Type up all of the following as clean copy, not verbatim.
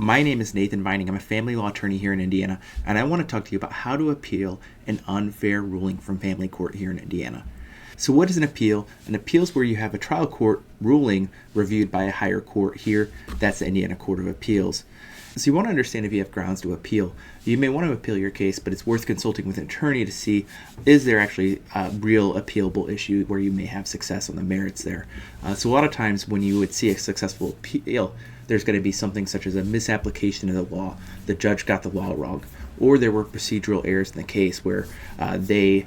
My name is Nathan Vining. I'm a family law attorney here in Indiana, and I want to talk to you about how to appeal an unfair ruling from family court here in Indiana. So what is an appeal? An appeal is where you have a trial court ruling reviewed by a higher court here. That's the Indiana Court of Appeals. So you want to understand if you have grounds to appeal. You may want to appeal your case, but it's worth consulting with an attorney to see, is there actually a real appealable issue where you may have success on the merits there. So a lot of times when you would see a successful appeal, there's going to be something such as a misapplication of the law. The judge got the law wrong, or there were procedural errors in the case where they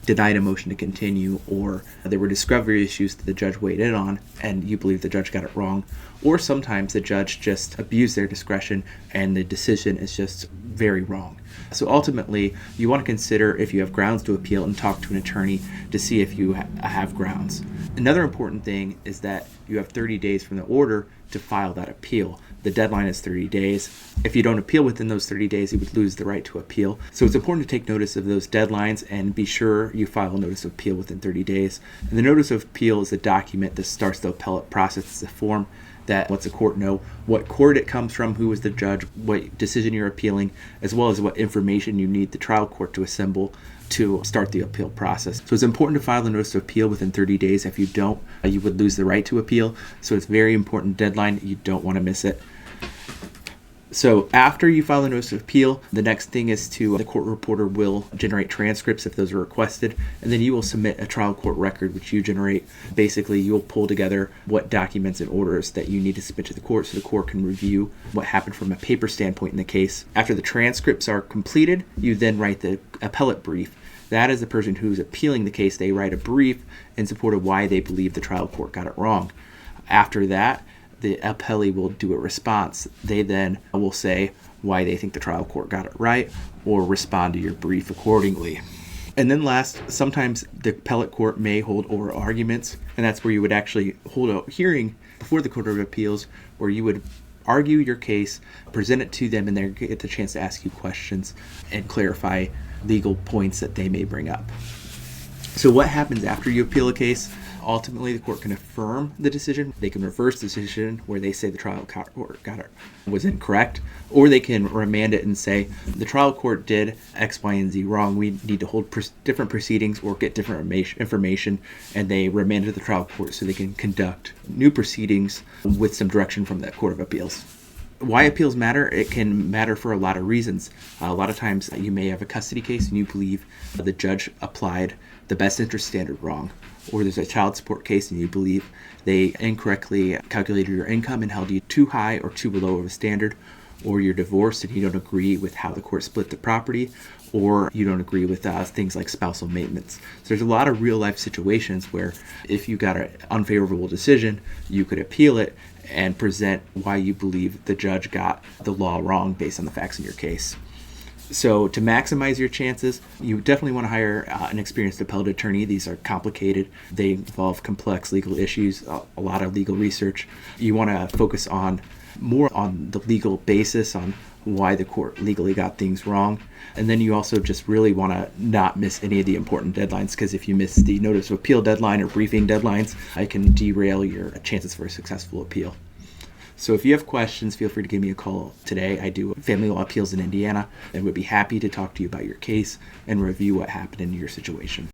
denied a motion to continue, or there were discovery issues that the judge weighed in on and you believe the judge got it wrong, or sometimes the judge just abused their discretion and the decision is just very wrong. So ultimately, you want to consider if you have grounds to appeal and talk to an attorney to see if you have grounds. Another important thing is that you have 30 days from the order to file that appeal. The deadline is 30 days. If you don't appeal within those 30 days, you would lose the right to appeal. So it's important to take notice of those deadlines and be sure you file a notice of appeal within 30 days. And the notice of appeal is a document that starts the appellate process. It's a form that lets the court know what court it comes from, who is the judge, what decision you're appealing, as well as what information you need the trial court to assemble to start the appeal process. So it's important to file the notice of appeal within 30 days. If you don't, you would lose the right to appeal. So it's a very important deadline. You don't want to miss it. So after you file the notice of appeal, the next thing is the court reporter will generate transcripts if those are requested, and then you will submit a trial court record, which you generate. Basically, you'll pull together what documents and orders that you need to submit to the court so the court can review what happened from a paper standpoint in the case. After the transcripts are completed, you then write the appellate brief. That is the person who's appealing the case. They write a brief in support of why they believe the trial court got it wrong. After that, the appellee will do a response. They then will say why they think the trial court got it right or respond to your brief accordingly. And then last, sometimes the appellate court may hold oral arguments, and that's where you would actually hold a hearing before the Court of Appeals where you would argue your case, present it to them, and they get the chance to ask you questions and clarify legal points that they may bring up. So what happens after you appeal a case? Ultimately, the court can affirm the decision. They can reverse the decision where they say the trial court was incorrect, or they can remand it and say the trial court did X, Y, and Z wrong. We need to hold different proceedings or get different information, and they remanded the trial court so they can conduct new proceedings with some direction from the Court of Appeals. Why appeals matter? It can matter for a lot of reasons. A lot of times you may have a custody case and you believe the judge applied the best interest standard wrong. Or there's a child support case and you believe they incorrectly calculated your income and held you too high or too low of a standard. Or you're divorced and you don't agree with how the court split the property, or you don't agree with things like spousal maintenance. So there's a lot of real life situations where if you got an unfavorable decision, you could appeal it and present why you believe the judge got the law wrong based on the facts in your case. So to maximize your chances, you definitely want to hire an experienced appellate attorney. These are complicated. They involve complex legal issues, a lot of legal research. You want to focus more on the legal basis on why the court legally got things wrong. And then you also just really want to not miss any of the important deadlines, because if you miss the notice of appeal deadline or briefing deadlines, it can derail your chances for a successful appeal. So if you have questions, feel free to give me a call today. I do family law appeals in Indiana and would be happy to talk to you about your case and review what happened in your situation.